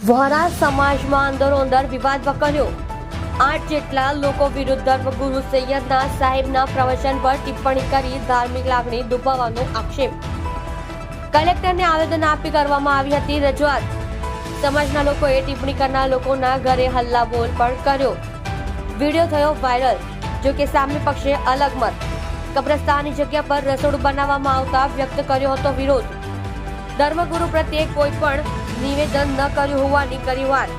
વહોરા સમાજમાં અંદરોઅંદર વિવાદ વકર્યો। 8 જેટલા લોકો વિરુદ્ધ ધર્મગુરુ સૈયદના સાહેબના પ્રવચન પર ટિપ્પણી કરી ધાર્મિક લાગણી દુભાવવાનો આક્ષેપ। કલેક્ટરને આવેદન આપી કરવામાં આવી હતી રજૂઆત। સમાજના લોકોએ ટિપ્પણી કરનાર લોકોના ઘરે હલ્લાબોલ પણ કર્યો। વિડીયો થયો વાયરલ। જો કે સામે પક્ષે અલગ મત। કબ્રસ્તાનની જગ્યા પર રસોડું બનાવવામાં આવતા વ્યક્ત કર્યો હતો વિરોધ। ધર્મગુરુ પ્રત્યે કોઈ પણ નિવેદન ન કર્યું હોવાની કરી વાત।